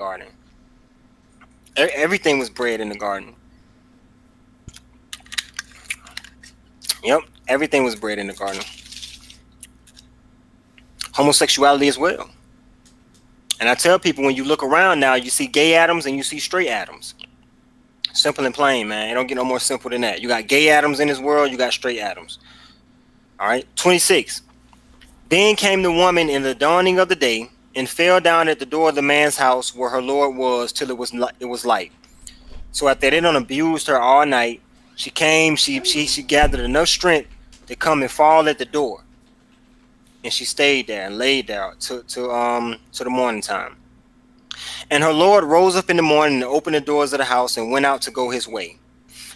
garden. Everything was bred in the garden. Yep, everything was bred in the garden. Homosexuality as well. And I tell people, when you look around now, you see gay Adams and you see straight Adams. Simple and plain, man. It don't get no more simple than that. You got gay Adams in this world, you got straight Adams. All right, 26. Then came the woman in the dawning of the day and fell down at the door of the man's house where her Lord was till it was light. So after they done abused her all night, she came, she gathered enough strength to come and fall at the door. And she stayed there and laid there to the morning time. And her Lord rose up in the morning and opened the doors of the house and went out to go his way.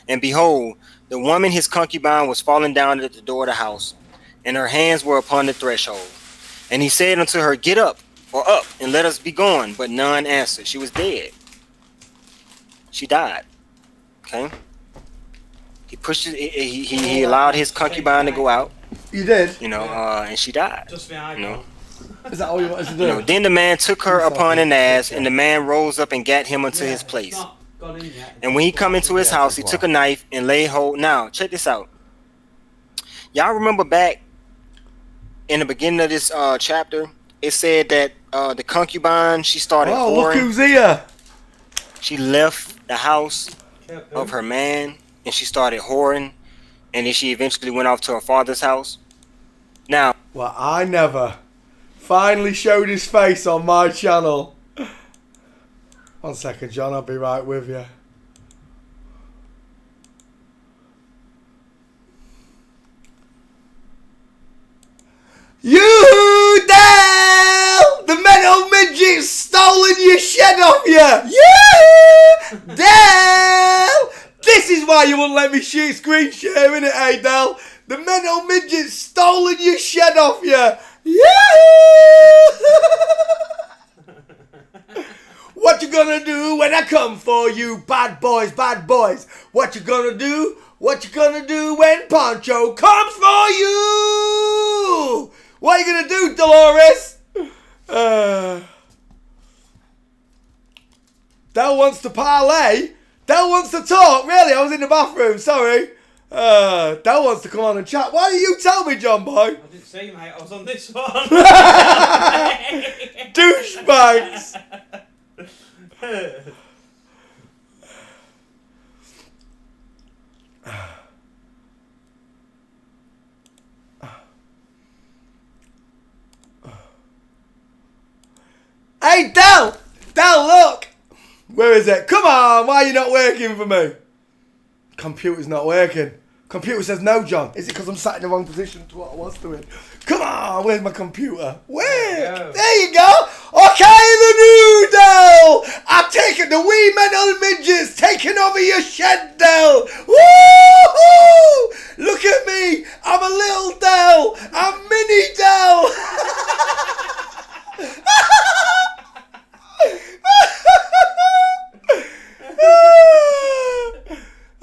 And behold, the woman his concubine was fallen down at the door of the house, and her hands were upon the threshold. And he said unto her, Get up, or up, and let us be gone. But none answered. She was dead. She died. Okay. He pushed it, he allowed his concubine to go out. You did? And she died. Just me, I Is that all you wanted to do? Then the man took her upon an ass, and the man rose up and gat him unto his place. And when he come into his house, he took a knife and laid hold. Now, check this out. Y'all remember back in the beginning of this chapter, it said that the concubine, she started whoring. Oh, look who's here. She left the house of her man, and she started whoring, and then she eventually went off to her father's house. Now, well, I never finally showed his face on my channel. 1 second, John, I'll be right with you. You Dale! The metal midget's stolen your shed off you! You Dale! This is why you won't let me shoot screen share, innit, eh, Dale? The metal midget's stolen your shed off you! What you gonna do when I come for you, bad boys, bad boys? What you gonna do? What you gonna do when Poncho comes for you? What you gonna do, Dolores? Del wants to parlay. Del wants to talk. Really, I was in the bathroom. Sorry. Del wants to come on and chat. Why didn't you tell me, John boy? I didn't say, mate. I was on this one. Douchebags. Hey, Del! Del, look! Where is it? Come on, why are you not working for me? Computer's not working. Computer says no, John. Is it because I'm sat in the wrong position to what I was doing? Come on, where's my computer? Where? There you go. Okay, the new Del. I've taken the wee metal midgets, taking over your shed, Del. Woo-hoo! Look at me. I'm a little Del. I'm mini Del.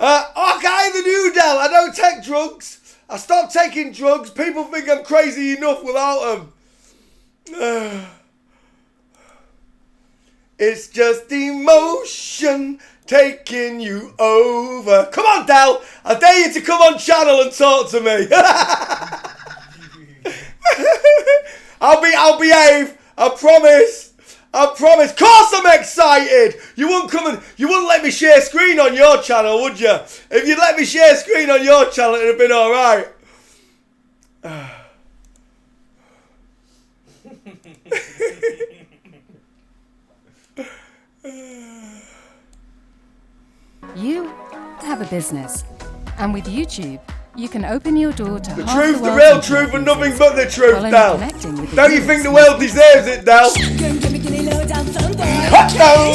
Okay, the new Del. I don't take drugs. I stopped taking drugs. People think I'm crazy enough without them. It's just emotion taking you over. Come on, Del. I dare you to come on channel and talk to me. I'll behave. I promise. I promise. Of course I'm excited. You wouldn't let me share screen on your channel, would you? If you'd let me share screen on your channel, it'd have been alright. You have a business, and with YouTube, you can open your door to The half truth, the the world's real truth, and nothing but the truth, while only Del. connecting with the Don't you viewers think the world deserves it, Del? Hot down!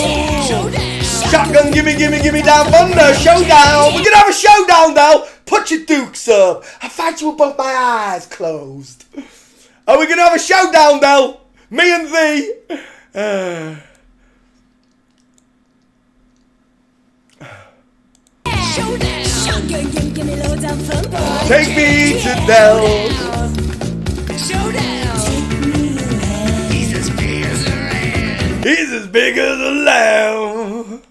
Shotgun, gimme down thunder, showdown! We're gonna have a showdown, Del! Put your dukes up! I fight you with both my eyes closed. Are we gonna have a showdown, Del? Me and thee? Take me to Del. He's as big as a lamb.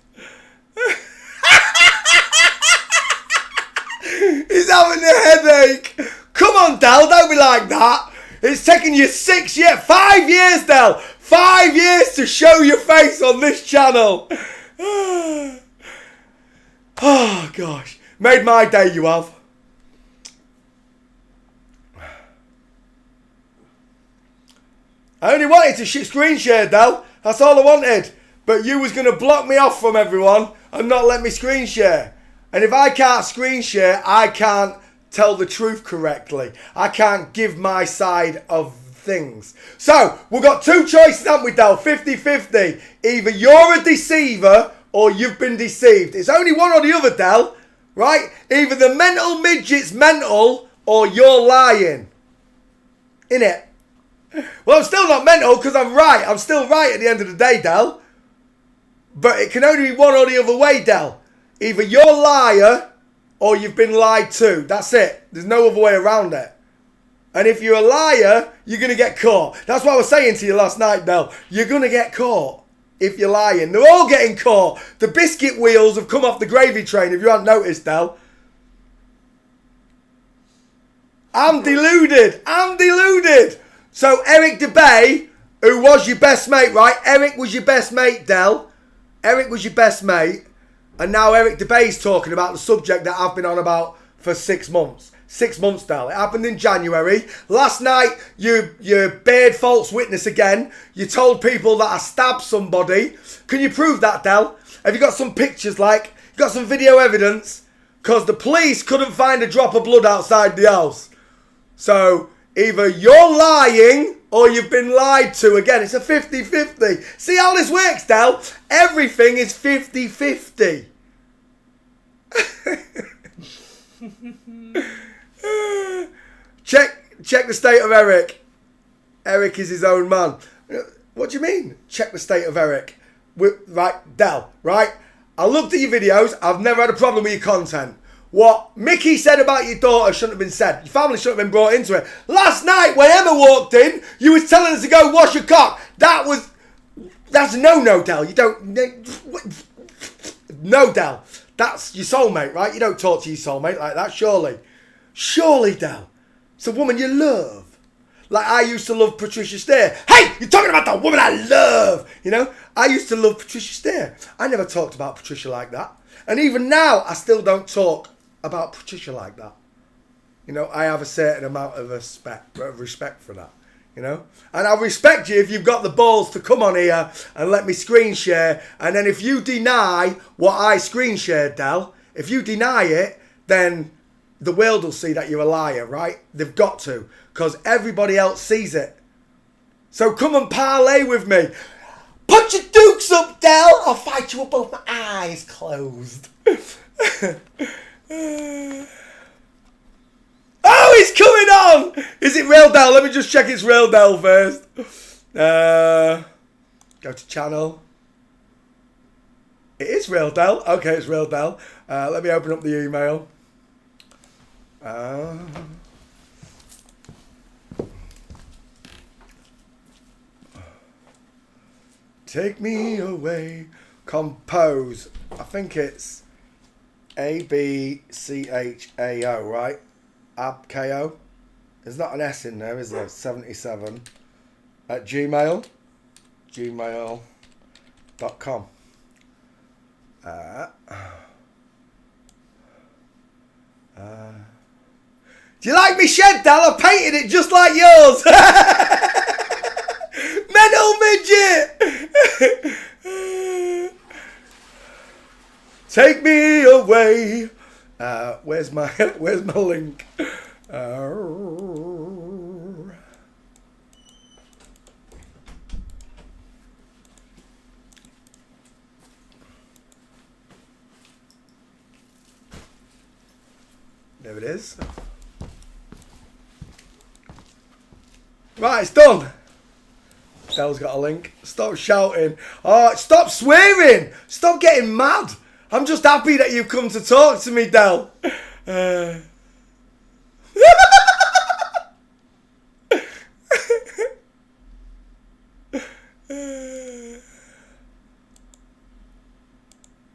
He's having a headache. Come on, Del, don't be like that. It's taken you 5 years, Del. 5 years to show your face on this channel. Oh, gosh. Made my day, you have. I only wanted to screen share, Del. That's all I wanted. But you was going to block me off from everyone and not let me screen share. And if I can't screen share, I can't tell the truth correctly. I can't give my side of things. So, we've got two choices, haven't we, Del? 50-50. Either you're a deceiver or you've been deceived. It's only one or the other, Del. Right? Either the mental midget's mental or you're lying. Innit? Well, I'm still not mental because I'm right. I'm still right at the end of the day, Del. But it can only be one or the other way, Del. Either you're a liar or you've been lied to. That's it. There's no other way around it. And if you're a liar, you're going to get caught. That's what I was saying to you last night, Del. You're going to get caught if you're lying. They're all getting caught. The biscuit wheels have come off the gravy train, if you haven't noticed, Del. I'm deluded. I'm deluded. So Eric DeBay, who was your best mate, right? Eric was your best mate, Del. Eric was your best mate. And now Eric DeBay's talking about the subject that I've been on about for 6 months. 6 months, Del. It happened in January. Last night, you bared false witness again. You told people that I stabbed somebody. Can you prove that, Del? Have you got some pictures, like? You got some video evidence? Because the police couldn't find a drop of blood outside the house. So, either you're lying or you've been lied to. Again, it's a 50-50. See how this works, Del? Everything is 50-50. Check the state of Eric. Eric is his own man. What do you mean? Check the state of Eric. Right, Del, right? I looked at your videos. I've never had a problem with your content. What Mickey said about your daughter shouldn't have been said. Your family shouldn't have been brought into it. Last night when Emma walked in, you was telling us to go wash your cock. That's a no, Del. You don't... No, Del. That's your soulmate, right? You don't talk to your soulmate like that, surely. Surely, Del. It's a woman you love. Like I used to love Patricia Steer. Hey, you're talking about the woman I love. You know, I used to love Patricia Steer. I never talked about Patricia like that. And even now, I still don't talk about Patricia like that. You know, I have a certain amount of respect for that. You know, and I'll respect you if you've got the balls to come on here and let me screen share. And then if you deny what I screen shared, Del, if you deny it, then the world will see that you're a liar, right? They've got to, because everybody else sees it. So come and parlay with me. Put your dukes up, Del. I'll fight you with both my eyes closed. Oh, it's coming on! Is it real, Del? Let me just check it's real, Del, first. Go to channel. It is real, Del. Okay, it's real, Del. Let me open up the email. Take me away. Compose. I think it's ABCHAO, right? ABKO. There's not an S in there, is there? 77 at gmail.com. Do you like me shed, Del? I painted it just like yours. Mental midget. Take me away. Where's my link? There it is. Right, it's done. Del's got a link. Stop shouting. Oh, stop swearing. Stop getting mad. I'm just happy that you've come to talk to me, Del.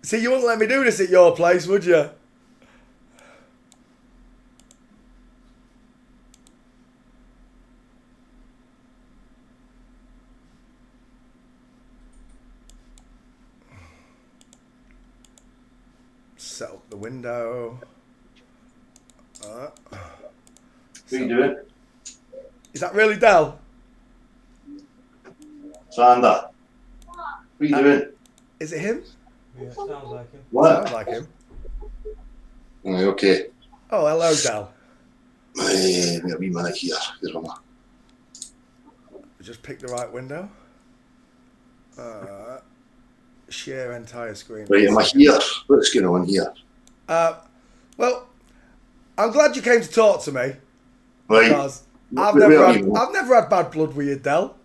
See, you wouldn't let me do this at your place, would you? Set up the window. What are you doing? Is that really Del? Sander, what are you doing? Is it him? Yeah, sounds like him. What? Sounds like him. Okay. Oh, hello, Del. Wait a wee minute here. Just pick the right window. Share entire screen. Right, am I here? What's going on here? Well, I'm glad you came to talk to me. Right. Because I've Where never are had, you? I've never had bad blood with you, Del.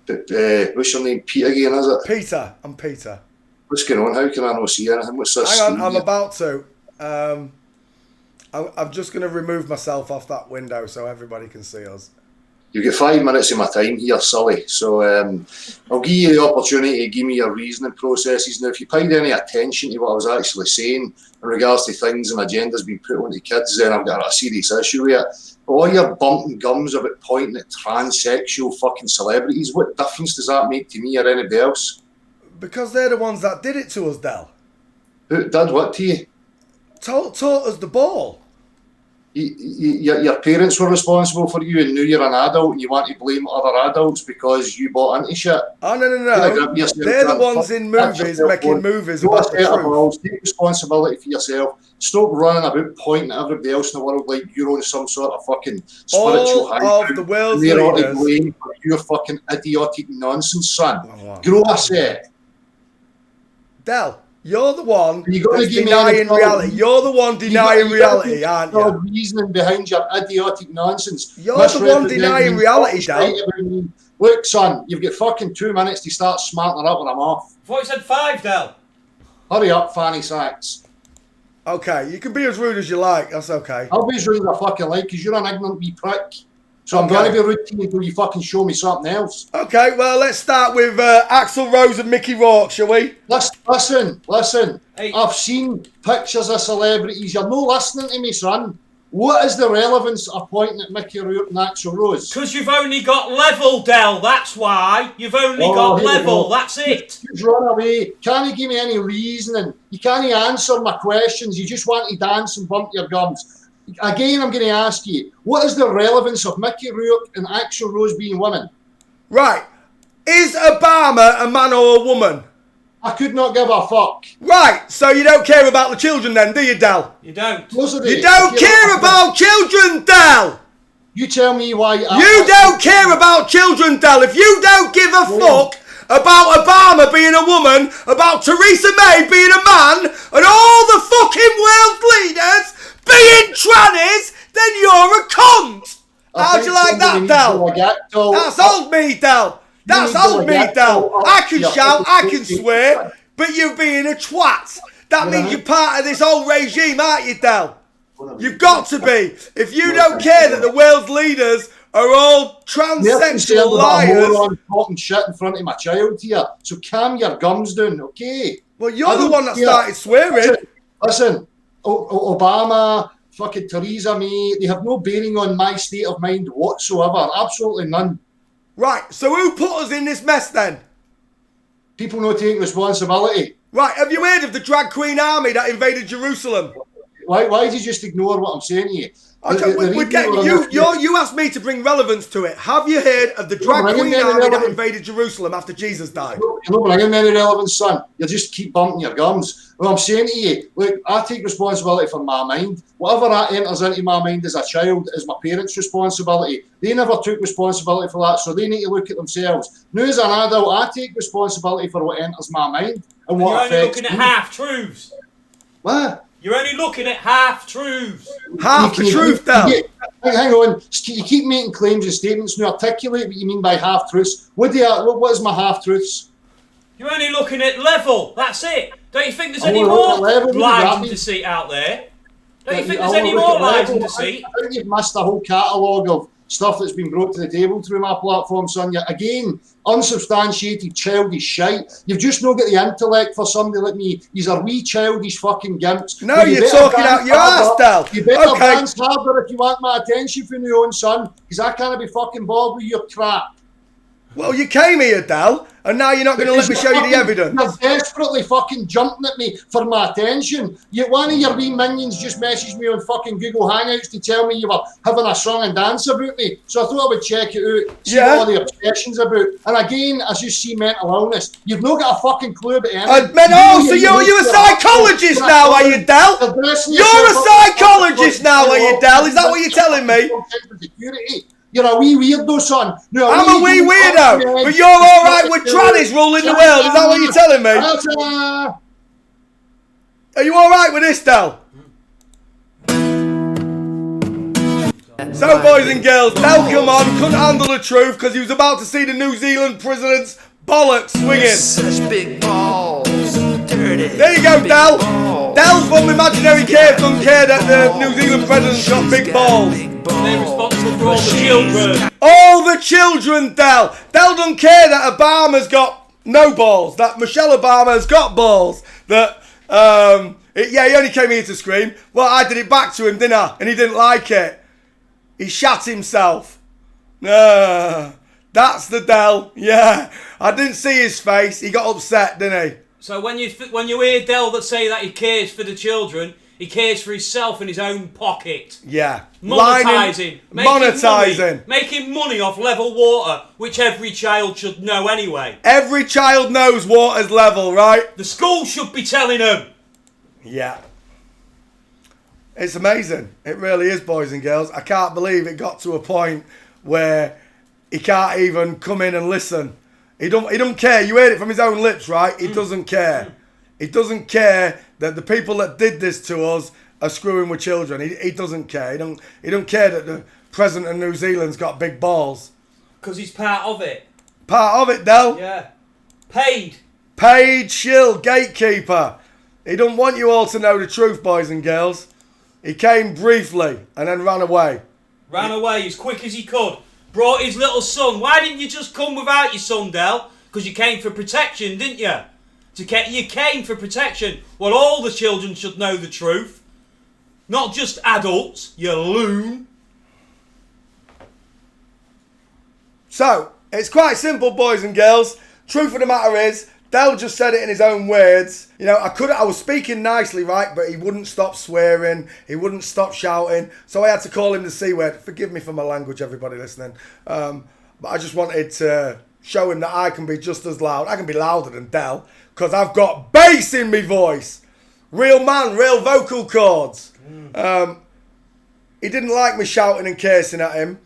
What's your name? Pete again, is it? Peter, I'm Peter. What's going on? How can I not see anything? What's this? Hang on, I'm screen about to. I'm just going to remove myself off that window so everybody can see us. You get 5 minutes of my time here, Sully. So I'll give you the opportunity to give me your reasoning processes. Now, if you paid any attention to what I was actually saying in regards to things and agendas being put onto kids, then I've got a serious issue with it. But all your bumping gums about pointing at transsexual fucking celebrities, what difference does that make to me or anybody else? Because they're the ones that did it to us, Del. Who did what to you? Taught us the ball. Your parents were responsible for you, and now you're an adult and you want to blame other adults because you bought into shit. Oh, no. They're the ones in movies making movies about the truth. Take responsibility for yourself. Stop running about pointing at everybody else in the world like you're on some sort of fucking spiritual high. All of the world's they're all to leaders. blame for your fucking idiotic nonsense, son. Oh, wow. Grow a set. Del, you're the one You gotta that's give me denying any reality. You're the one denying reality, aren't no you? reasoning behind your idiotic nonsense. You're the one denying reality, Del. Look, son, you've got fucking 2 minutes to start smarting up when I'm off. I thought you said 5, Del. Hurry up, fanny sacks. Okay, you can be as rude as you like. That's okay. I'll be as rude as I fucking like because you're an ignorant wee prick. So I'm Okay. going to be rude to you until you fucking show me something else. Okay, well, let's start with Axl Rose and Mickey Rourke, shall we? Listen. Hey. I've seen pictures of celebrities. You're not listening to me, son. What is the relevance of pointing at Mickey Rourke and Axl Rose? Because you've only got level, Del, that's why. You've only got here we level, go. that's it. Just run away. Can't you give me any reasoning? You can't answer my questions. You just want to dance and bump your gums. Again, I'm going to ask you, what is the relevance of Mickey Rourke and Axl Rose being women? Right. Is Obama a man or a woman? I could not give a fuck. Right, so you don't care about the children then, do you, Del? You don't. You don't care about children, Del! You tell me why. You don't care about children, Del. If you don't give a fuck about Obama being a woman, about Theresa May being a man, and all the fucking world leaders being trannies, then you're a cunt! How'd you like that, Del? That's old me, Del. That's old me, Del. I can shout, I can swear, but you're being a twat. That means you're part of this old regime, aren't you, Del? You've got to be. If you don't care that the world's leaders are all transsexual liars. Talking shit in front of my child here. So calm your gums down, okay? Well, you're the one that started swearing. Listen, Obama, fucking Theresa May, they have no bearing on my state of mind whatsoever. Absolutely none. Right, so who put us in this mess then? People not taking responsibility. Right, have you heard of the drag queen army that invaded Jerusalem? Why did you just ignore what I'm saying to you? Okay, we're getting you asked me to bring relevance to it. Have you heard of the drag queen army that invaded Jerusalem after Jesus died? You're not bringing any relevance, son. You just keep bumping your gums. What I'm saying to you, look, I take responsibility for my mind. Whatever that enters into my mind as a child is my parents' responsibility. They never took responsibility for that, so they need to look at themselves. Now, as an adult, I take responsibility for what enters my mind and what You're only affects looking at me. half-truths. What? You're only looking at half-truths. Half the truth, Del. Hang on. You keep making claims and statements. Now articulate what you mean by half-truths. What is my half-truths? You're only looking at level, that's it. Don't you think there's any Oh, more level, lies and Robbie. deceit out there? Don't you think I'll there's any look more at lies level. and deceit? I think you've missed the whole catalogue of stuff that's been brought to the table through my platform, son. You're, again, unsubstantiated, childish shite. You've just not got the intellect for somebody like me. These are wee childish fucking gimps. No, you're talking out your ass, Del. You better dance harder if you want my attention from your own son, because I can't be fucking bored with your crap. Well, you came here, Del, and now you're not going to let me show you the evidence. You're desperately fucking jumping at me for my attention. One of your wee minions just messaged me on fucking Google Hangouts to tell me you were having a song and dance about me. So I thought I would check it out, see what all the obsession's about. And again, I just see mental illness. You've not got a fucking clue about anything. So you're a psychologist now, are you, Del? You're a psychologist now, are you, Del? Is that what you're telling me? You're a wee weirdo, son. I'm a wee weirdo, but you're all right with trannies ruling the world. Is that what you're telling me? Are you all right with this, Del? So, boys and girls, Del come on, couldn't handle the truth because he was about to see the New Zealand president's bollocks swinging. Such big balls, dirty. There you go, Del. Del from Imaginary Cave don't care that the New Zealand president's got big balls. They're responsible for all the children. All the children, Del. Del don't care that Obama's got no balls. That Michelle Obama's got balls. That, he only came here to scream. Well, I did it back to him, didn't I? And he didn't like it. He shat himself. That's the Del. Yeah. I didn't see his face. He got upset, didn't he? So when you hear Del that say that he cares for the children, he cares for himself in his own pocket. Yeah. Monetising. Making money off level water, which every child should know anyway. Every child knows water's level, right? The school should be telling them. Yeah. It's amazing. It really is, boys and girls. I can't believe it got to a point where he can't even come in and listen. He don't care. You heard it from his own lips, right? He doesn't care. He doesn't care that the people that did this to us are screwing with children. He doesn't care. He don't care that the president of New Zealand's got big balls. Because he's part of it. Part of it, Del. Yeah. Paid shill, gatekeeper. He don't want you all to know the truth, boys and girls. He came briefly and then ran away. Ran away as quick as he could. Brought his little son. Why didn't you just come without your son, Del? Because you came for protection, didn't you? You came for protection. Well, all the children should know the truth. Not just adults, you loon. So, it's quite simple, boys and girls. Truth of the matter is, Del just said it in his own words. You know, I was speaking nicely, right? But he wouldn't stop swearing. He wouldn't stop shouting. So I had to call him the C word. Forgive me for my language, everybody listening. But I just wanted to show him that I can be just as loud. I can be louder than Del because I've got bass in my voice. Real man, real vocal cords. He didn't like me shouting and cursing at him.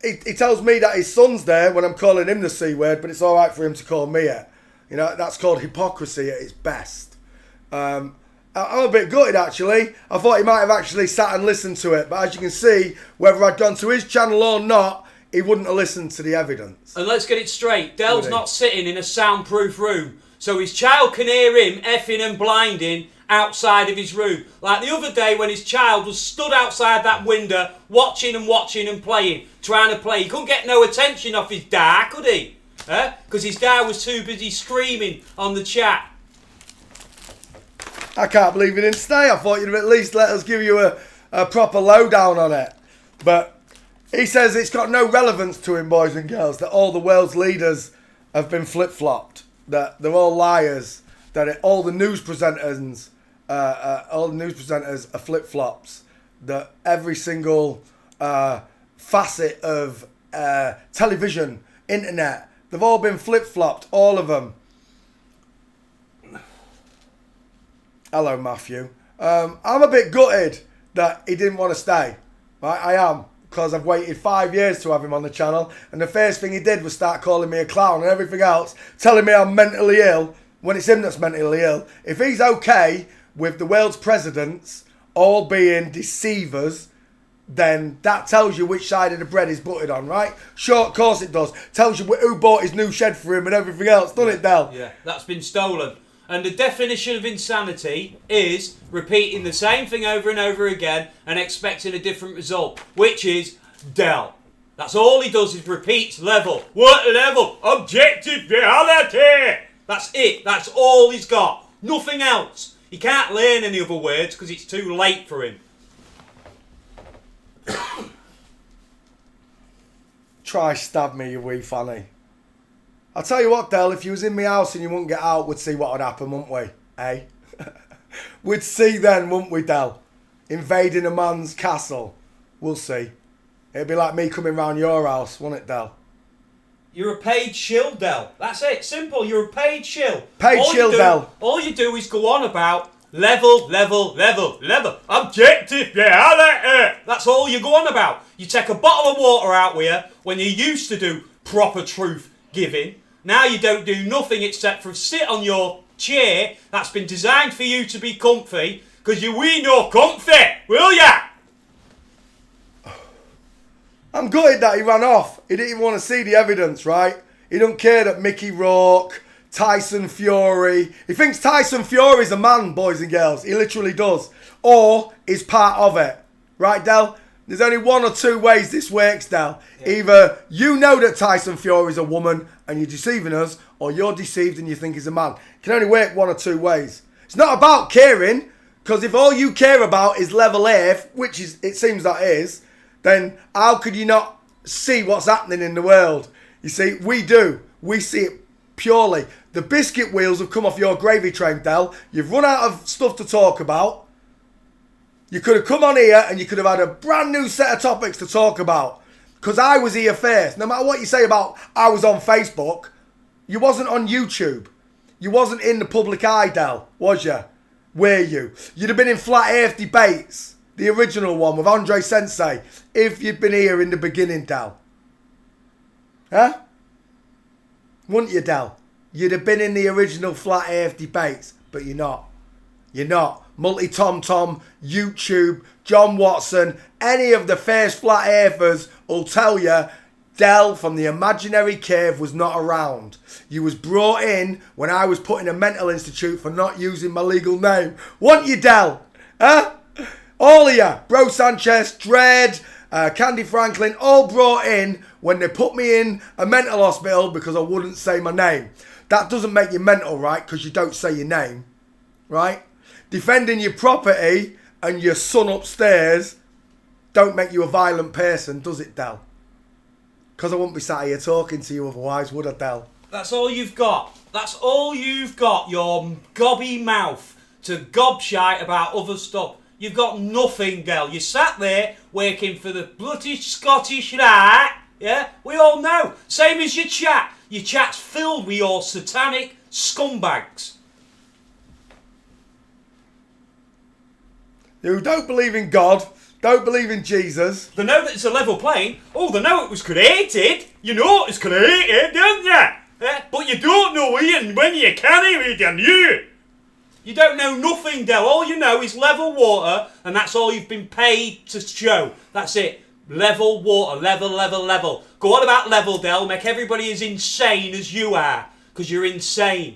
He tells me that his son's there when I'm calling him the C word, but it's all right for him to call me it. You know, that's called hypocrisy at its best. I'm a bit gutted, actually. I thought he might have actually sat and listened to it, but as you can see, whether I'd gone to his channel or not, he wouldn't have listened to the evidence. And let's get it straight. Del's not sitting in a soundproof room, so his child can hear him effing and blinding outside of his room. Like the other day when his child was stood outside that window watching and playing, trying to play. He couldn't get no attention off his dad, could he? Because his dad was too busy screaming on the chat. I can't believe you didn't stay. I thought you'd have at least let us give you a proper lowdown on it. But he says it's got no relevance to him, boys and girls, that all the world's leaders have been flip-flopped, that they're all liars, that all the news presenters are flip-flops, that every single facet of television, internet, they've all been flip-flopped, all of them. Hello, Matthew. I'm a bit gutted that he didn't want to stay. Right? I am, because I've waited 5 years to have him on the channel, and the first thing he did was start calling me a clown and everything else, telling me I'm mentally ill, when it's him that's mentally ill. If he's okay with the world's presidents all being deceivers, then that tells you which side of the bread is buttered on, right? Sure, of course it does. Tells you who bought his new shed for him and everything else, doesn't it, Del? Yeah, that's been stolen. And the definition of insanity is repeating the same thing over and over again and expecting a different result, which is Del. That's all he does is repeats level. What level? Objective reality. That's it. That's all he's got. Nothing else. He can't learn any other words because it's too late for him. Try stab me, you wee fanny. I'll tell you what, Del, if you was in my house and you wouldn't get out, we'd see what would happen, wouldn't we? Eh? We'd see then, wouldn't we, Del? Invading a man's castle. We'll see. It'd be like me coming round your house, wouldn't it, Del? You're a paid shill, Del. That's it. Simple. You're a paid shill. Paid shill, Del. All you do is go on about level. Objective reality. That's all you go on about. You take a bottle of water out with you when you used to do proper truth giving. Now you don't do nothing except for sit on your chair that's been designed for you to be comfy, because you we no comfy, will ya? I'm gutted that he ran off. He didn't even want to see the evidence, right? He don't care that Mickey Rourke, Tyson Fury... He thinks Tyson Fury's a man, boys and girls. He literally does. Or is part of it. Right, Del? There's only one or two ways this works, Del. Yeah. Either you know that Tyson Fury's a woman and you're deceiving us, or you're deceived and you think he's a man. It can only work one or two ways. It's not about caring, because if all you care about is level Earth, which is it seems that is, then how could you not see what's happening in the world? You see, we do. We see it purely. The biscuit wheels have come off your gravy train, Del. You've run out of stuff to talk about. You could have come on here and you could have had a brand new set of topics to talk about. Because I was here first. No matter what you say about I was on Facebook, you wasn't on YouTube. You wasn't in the public eye, Del, was you? Were you? You'd have been in Flat Earth debates. The original one with Andre Sensei. If you'd been here in the beginning, Del. Huh? Wouldn't you, Del? You'd have been in the original Flat Earth debates. But you're not. You're not. Multi-Tom-Tom, YouTube, John Watson, any of the first Flat Earthers will tell you Del from the imaginary cave was not around. You was brought in when I was put in a mental institute for not using my legal name. Want you, Del? Huh? All of you. Bro Sanchez, Dredd, Candy Franklin, all brought in when they put me in a mental hospital because I wouldn't say my name. That doesn't make you mental, right? Because you don't say your name, right? Defending your property and your son upstairs don't make you a violent person, does it, Del? Because I wouldn't be sat here talking to you otherwise, would I, Del? That's all you've got. That's all you've got, your gobby mouth to gobshite about other stuff. You've got nothing, Del. You sat there working for the bloody Scottish Rite, yeah? We all know. Same as your chat. Your chat's filled with your satanic scumbags. Who don't believe in God, don't believe in Jesus. They know that it's a level plane. Oh, they know it was created. You know it was created, don't you? But you don't know when you can read and you. You don't know nothing, Del. All you know is level water, and that's all you've been paid to show. That's it. Level water, level. Go on about level, Del. Make everybody as insane as you are, because you're insane.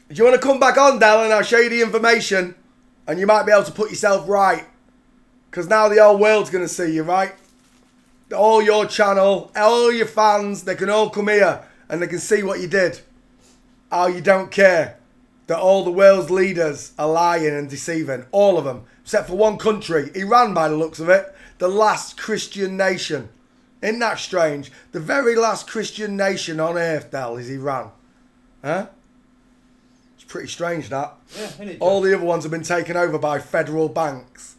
Do you want to come back on, Del, and I'll show you the information, and you might be able to put yourself right, because now the whole world's going to see you, right? All your channel, all your fans, they can all come here, and they can see what you did. How you don't care that all the world's leaders are lying and deceiving. All of them. Except for one country. Iran, by the looks of it. The last Christian nation. Isn't that strange? The very last Christian nation on earth, Del, is Iran. Huh? It's pretty strange, that. Yeah, isn't it, all the other ones have been taken over by federal banks.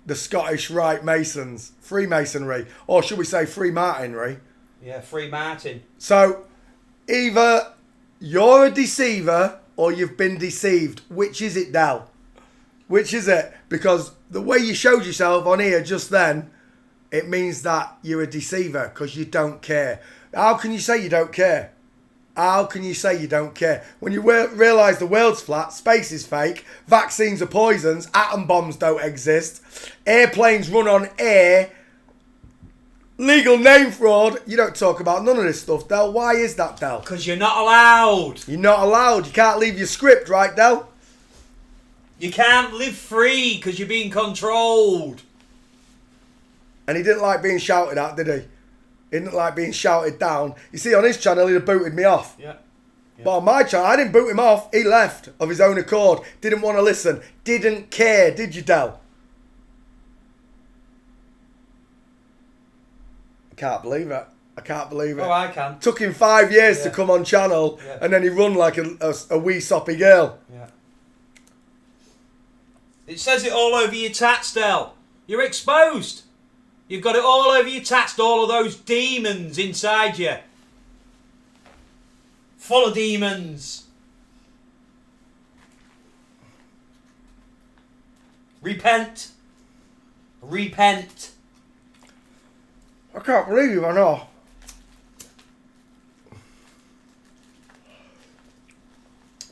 The Scottish Rite Masons. Freemasonry. Or should we say Freemartinry? Yeah, Free Martin. So, either you're a deceiver or you've been deceived. Which is it, Del? Which is it? Because the way you showed yourself on here just then, it means that you're a deceiver because you don't care. How can you say you don't care? How can you say you don't care? When you realise the world's flat, space is fake, vaccines are poisons, atom bombs don't exist, airplanes run on air, legal name fraud, you don't talk about none of this stuff, Del. Why is that, Del? Because you're not allowed. You're not allowed. You can't leave your script, right, Del? You can't live free because you're being controlled. And he didn't like being shouted at, did he? He didn't like being shouted down. You see, on his channel, he'd have booted me off. Yeah. But on my channel, I didn't boot him off. He left of his own accord. Didn't want to listen. Didn't care, did you, Del? I can't believe it. I can't believe it. Oh, I can. Took him 5 years to come on channel, and then he run like a wee soppy girl. Yeah. It says it all over your tats, Del. You're exposed. You've got it all over your tats, all of those demons inside you. Full of demons. Repent. Repent. I can't believe you, I know.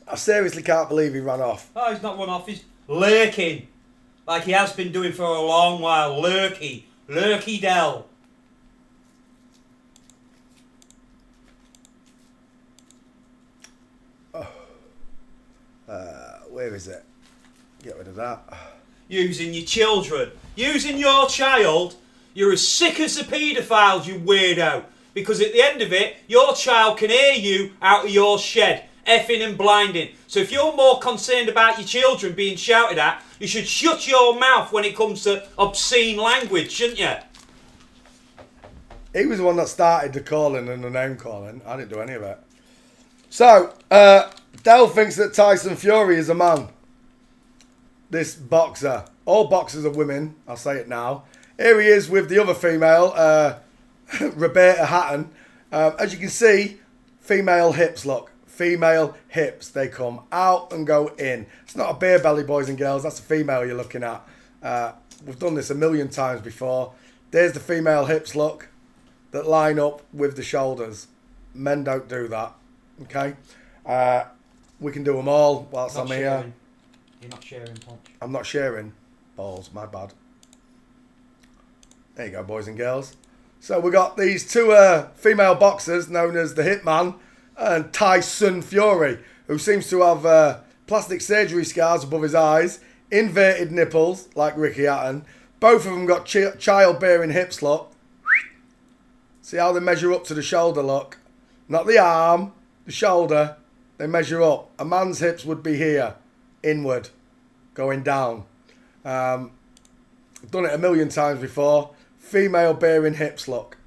I seriously can't believe he ran off. Oh, he's not run off. He's lurking. Like he has been doing for a long while. Lurky. Lurky Del. Where is it? Get rid of that. Using your children. Using your child. You're as sick as the paedophiles, you weirdo. Because at the end of it, your child can hear you out of your shed. Effing and blinding. So if you're more concerned about your children being shouted at, you should shut your mouth when it comes to obscene language, shouldn't you? He was the one that started the calling and the name calling. I didn't do any of it. So, Del thinks that Tyson Fury is a man. This boxer. All boxers are women. I'll say it now. Here he is with the other female, Roberta Hatton. As you can see, female hips, look. Female hips. They come out and go in. It's not a beer belly, boys and girls. That's a female you're looking at. We've done this a million times before. There's the female hips, look, that line up with the shoulders. Men don't do that. Okay? We can do them all whilst I'm here. You're not sharing, Ponch. I'm not sharing. Balls, my bad. There you go, boys and girls. So we got these two female boxers known as the Hitman and Tyson Fury, who seems to have plastic surgery scars above his eyes, inverted nipples like Ricky Hatton. Both of them got childbearing hips, look. See how they measure up to the shoulder, look. Not the arm, the shoulder. They measure up. A man's hips would be here, inward, going down. I've done it a million times before. Female bearing hips, look.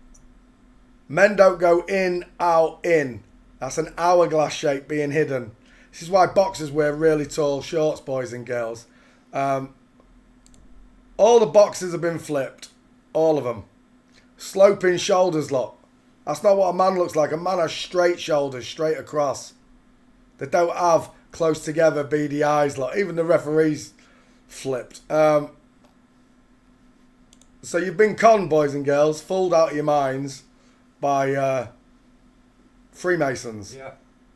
Men don't go in, out, in. That's an hourglass shape being hidden. This is why boxers wear really tall shorts, boys and girls. All the boxers have been flipped. All of them. Sloping shoulders, look. That's not what a man looks like. A man has straight shoulders, straight across. They don't have close together beady eyes, look. Even the referees flipped. So you've been conned, boys and girls, fooled out of your minds by Freemasons. Yeah.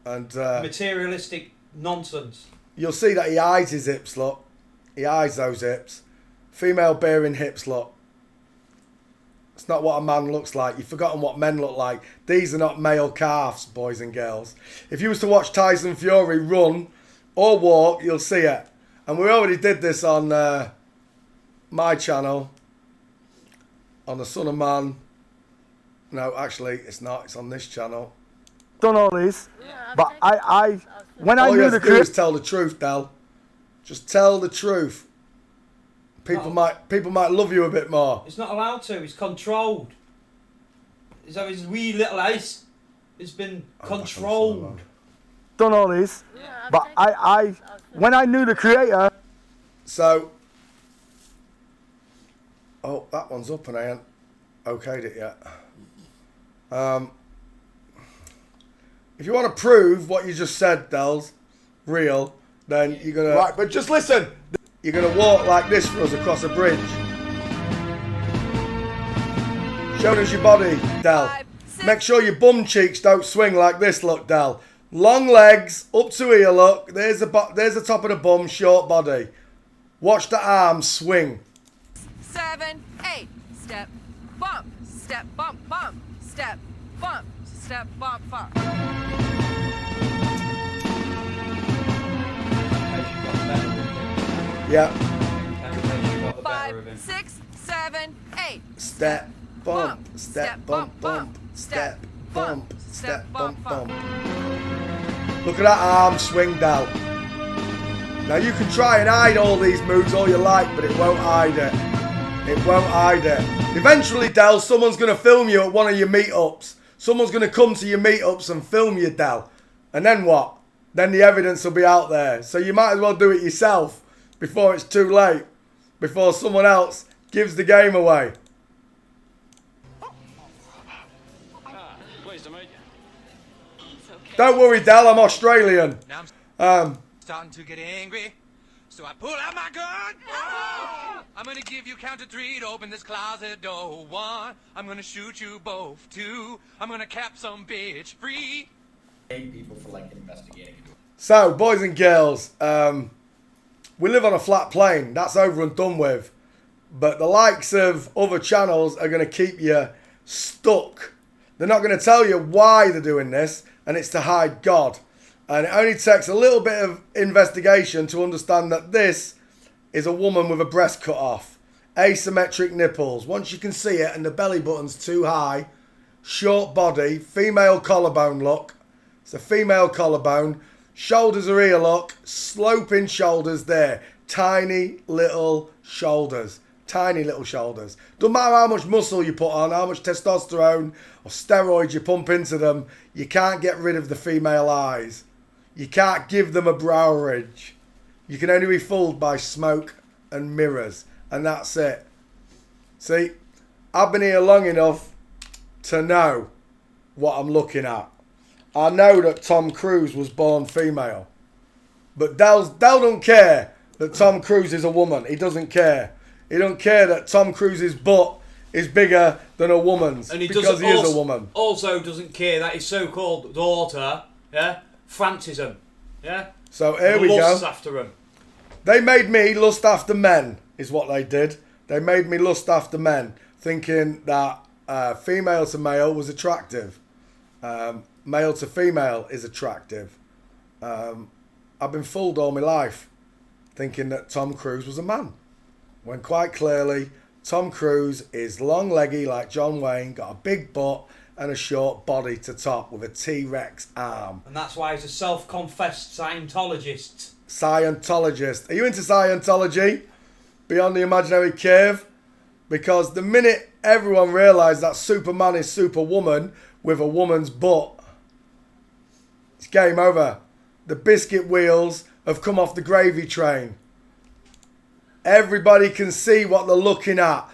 And materialistic nonsense. You'll see that he hides his hips, look. He hides those hips. Female bearing hips, look. It's not what a man looks like. You've forgotten what men look like. These are not male calves, boys and girls. If you was to watch Tyson Fury run or walk, you'll see it. And we already did this on my channel. On the Son of Man. No, actually, it's not. It's on this channel. Done all this. But when I knew the creator, is tell the truth, Del. Just tell the truth. People might love you a bit more. He's not allowed to. He's controlled. So his wee little ace has been controlled. Done all this. But when I knew the creator. So. Oh, that one's up and I ain't okayed it yet. If you want to prove what you just said, Del's real, then you're gonna. Right, but just listen. You're gonna walk like this for us across a bridge. Showing us your body, Del. Make sure your bum cheeks don't swing like this, look, Del. Long legs, up to here, look. There's the top of the bum, short body. Watch the arms swing. 7, 8. Step, bump, step, bump, bump, step, bump, step, bump, bump. Yeah. Temptation got the better of 5, him. 6, 7, 8. Step, bump, step, bump, bump, step, bump, step, bump, bump. Look at that arm swing, Del. Now you can try and hide all these moves all you like, but it won't hide it. It won't hide it. Eventually, Del, someone's going to film you at one of your meetups. Someone's going to come to your meetups and film you, Del. And then what? Then the evidence will be out there. So you might as well do it yourself before it's too late. Before someone else gives the game away. Pleased to meet you. Don't worry, Del, I'm Australian. Now I'm starting to get angry, so I pull out my gun. I'm gonna give you count to 3 to open this closet door. 1, I'm gonna shoot you both. 2, I'm gonna cap some bitch free. People for like investigating. So, boys and girls, we live on a flat plane. That's over and done with. But the likes of other channels are going to keep you stuck. They're not going to tell you why they're doing this, and it's to hide God. And it only takes a little bit of investigation to understand that this is a woman with a breast cut off. Asymmetric nipples. Once you can see it and the belly button's too high, short body, female collarbone look. It's a female collarbone. Shoulders are here, look. Sloping shoulders there. Tiny little shoulders. Tiny little shoulders. Doesn't matter how much muscle you put on, how much testosterone or steroids you pump into them, you can't get rid of the female eyes. You can't give them a brow ridge. You can only be fooled by smoke and mirrors. And that's it. See, I've been here long enough to know what I'm looking at. I know that Tom Cruise was born female. But Del don't care that Tom Cruise is a woman. He doesn't care. He don't care that Tom Cruise's butt is bigger than a woman's. And he because he is a woman. Also doesn't care that his so-called daughter, yeah, fancies him. Yeah? So here we go. Lusts after him. They made me lust after men, is what they did. They made me lust after men, thinking that female to male was attractive. Male to female is attractive. I've been fooled all my life, thinking that Tom Cruise was a man. When quite clearly, Tom Cruise is long-leggy like John Wayne, got a big butt and a short body to top with a T-Rex arm. And that's why he's a self-confessed Scientologist. Scientologist. Are you into Scientology? Beyond the imaginary cave? Because the minute everyone realised that Superman is Superwoman with a woman's butt, it's game over. The biscuit wheels have come off the gravy train. Everybody can see what they're looking at.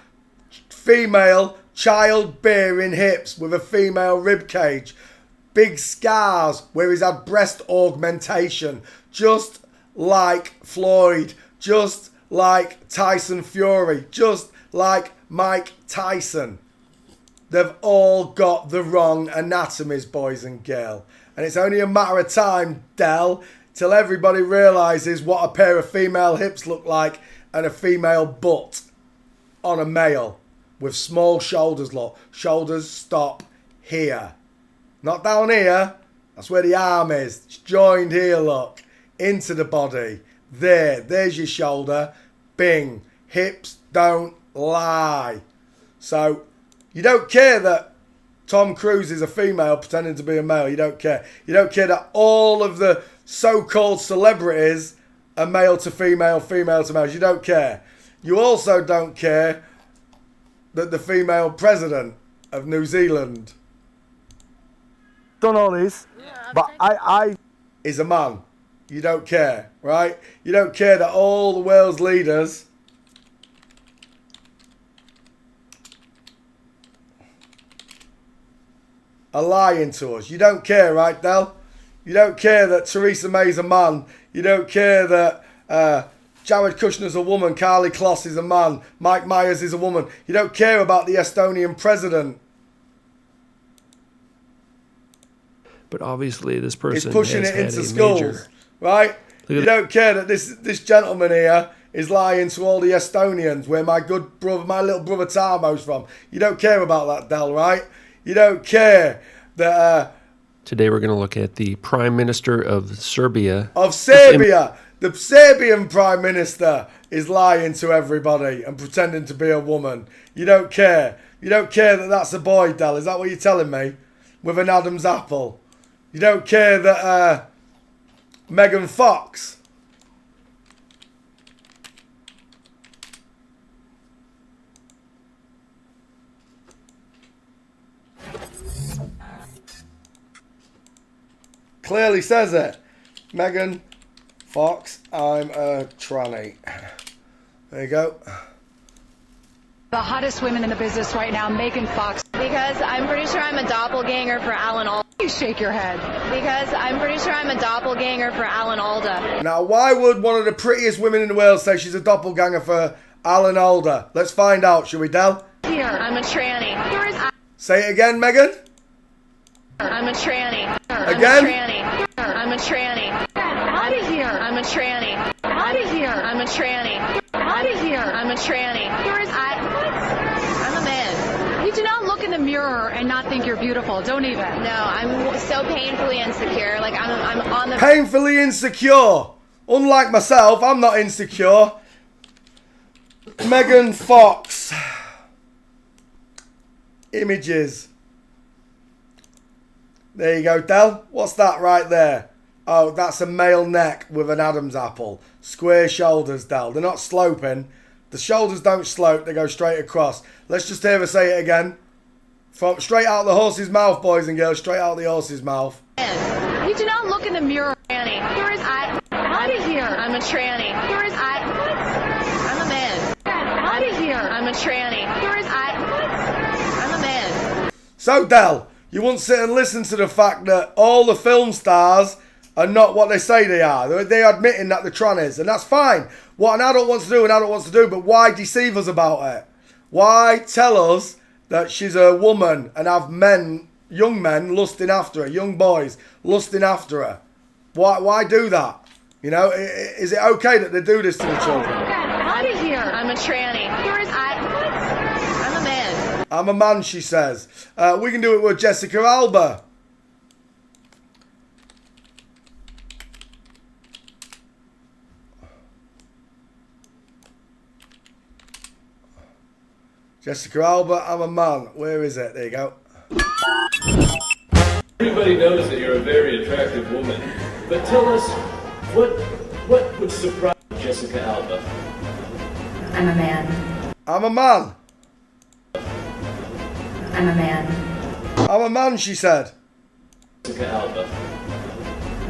Female child-bearing hips with a female rib cage. Big scars where he's had breast augmentation. Just like Floyd. Just like Tyson Fury. Just like Mike Tyson. They've all got the wrong anatomies, boys and girls. And it's only a matter of time, Del, till everybody realises what a pair of female hips look like and a female butt on a male with small shoulders, look. Shoulders stop here. Not down here. That's where the arm is. It's joined here, look. Into the body. There's your shoulder. Bing. Hips don't lie. So, you don't care that Tom Cruise is a female pretending to be a male. You don't care. You don't care that all of the so-called celebrities are male to female, female to male. You don't care. You also don't care that the female president of New Zealand done all this, but I is a man. You don't care, right? You don't care that all the world's leaders are lying to us. You don't care, right, Del? You don't care that Theresa May's a man. You don't care that Jared Kushner's a woman. Carly Kloss is a man. Mike Myers is a woman. You don't care about the Estonian president. But obviously this person is pushing has it had into a schools, major... right? You don't care that this gentleman here is lying to all the Estonians, where my good brother, my little brother Tarmo's from. You don't care about that, Del, right? You don't care that... Today we're going to look at the Prime Minister of Serbia. Of Serbia! The Serbian Prime Minister is lying to everybody and pretending to be a woman. You don't care. You don't care that that's a boy, Del. Is that what you're telling me? With an Adam's apple. You don't care that Megan Fox... clearly says it. Megan Fox, I'm a tranny. There you go. The hottest women in the business right now, Megan Fox. Because I'm pretty sure I'm a doppelganger for Alan Alda. You shake your head. Because I'm pretty sure I'm a doppelganger for Alan Alda. Now, why would one of the prettiest women in the world say she's a doppelganger for Alan Alda? Let's find out, shall we, Del? Here, I'm a tranny. Say it again, Megan. I'm a tranny. Again? I'm a tranny. Out of here. I'm a tranny. Out of here. I'm a tranny. Out of here. I'm a tranny. I'm a man. You do not look in the mirror and not think you're beautiful. Don't even. No, I'm so painfully insecure. Like I'm on the... Painfully insecure. Unlike myself, I'm not insecure. Megan Fox. Images. There you go, Del. What's that right there? Oh, that's a male neck with an Adam's apple. Square shoulders, Del. They're not sloping. The shoulders don't slope. They go straight across. Let's just hear her say it again. From straight out the horse's mouth, boys and girls. Straight out the horse's mouth. You do not look in the mirror. Tranny. Out of here. I'm a tranny. I'm a man. Out of here. I'm a tranny. I'm a man. So, Del, you won't sit and listen to the fact that all the film stars are not what they say they are. They're admitting that they're trannies, and that's fine. What an adult wants to do, an adult wants to do, but why deceive us about it? Why tell us that she's a woman and have men, young men, lusting after her, young boys lusting after her? Why do that? You know, is it okay that they do this to the children? Out of here. I'm a tranny. I'm a man. I'm a man, she says. We can do it with Jessica Alba. Jessica Alba, I'm a man. Where is it? There you go. Everybody knows that you're a very attractive woman, but tell us, what would surprise Jessica Alba? I'm a man. I'm a man. I'm a man. I'm a man, she said. Jessica Alba.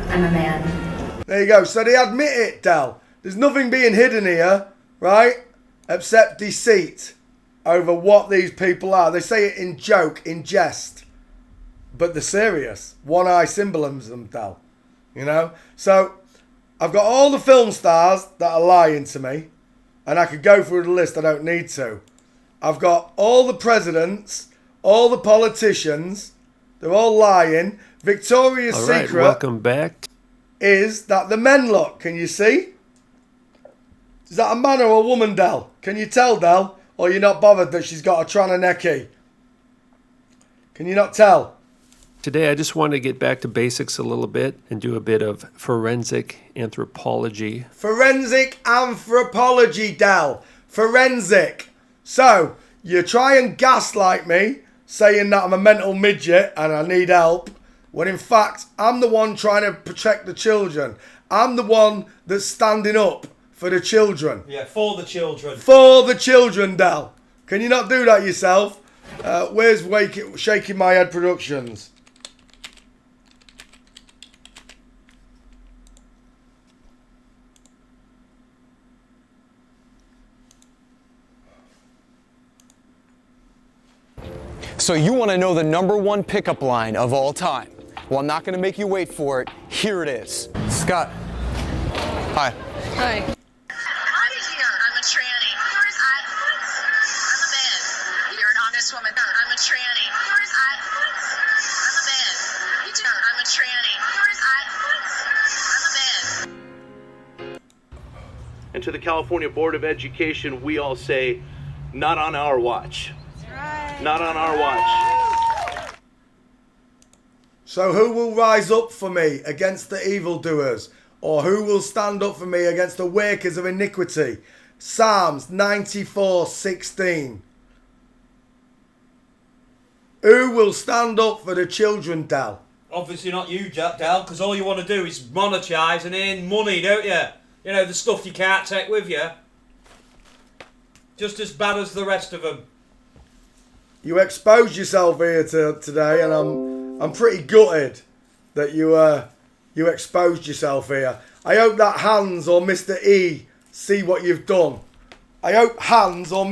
I'm a man. There you go. So they admit it, Del. There's nothing being hidden here, right? Except deceit over what these people are. They say it in joke, in jest. But they're serious. One eye symbolism, Del. You know? So, I've got all the film stars that are lying to me. And I could go through the list, I don't need to. I've got all the presidents, all the politicians. They're all lying. Victoria's Secret welcome back. is that the men look. Can you see? Is that a man or a woman, Del? Can you tell, Del? Or you're not bothered that she's got a trananeki? Can you not tell? Today, I just wanted to get back to basics a little bit and do a bit of forensic anthropology. Forensic anthropology, Del. Forensic. So, you try and gaslight me, saying that I'm a mental midget and I need help, when in fact, I'm the one trying to protect the children. I'm the one that's standing up for the children. Yeah, for the children. For the children, Del. Can you not do that yourself? Where's Shaking My Head Productions? So you want to know the #1 pickup line of all time? Well, I'm not going to make you wait for it. Here it is. Scott. Hi. Hi. Out of here. I'm a tranny. I'm a man. You're an honest woman. I'm a tranny. I'm a man. I'm a tranny. I'm a man. And to the California Board of Education, we all say, not on our watch. Not on our watch. So who will rise up for me against the evildoers? Or who will stand up for me against the workers of iniquity? Psalms 94:16. Who will stand up for the children, Dal? Obviously not you, Dal, because all you want to do is monetize and earn money, don't you? You know, the stuff you can't take with you. Just as bad as the rest of them. You exposed yourself here today, and I'm pretty gutted that you exposed yourself here. I hope that Hans or Mr. E see what you've done. I hope Hans or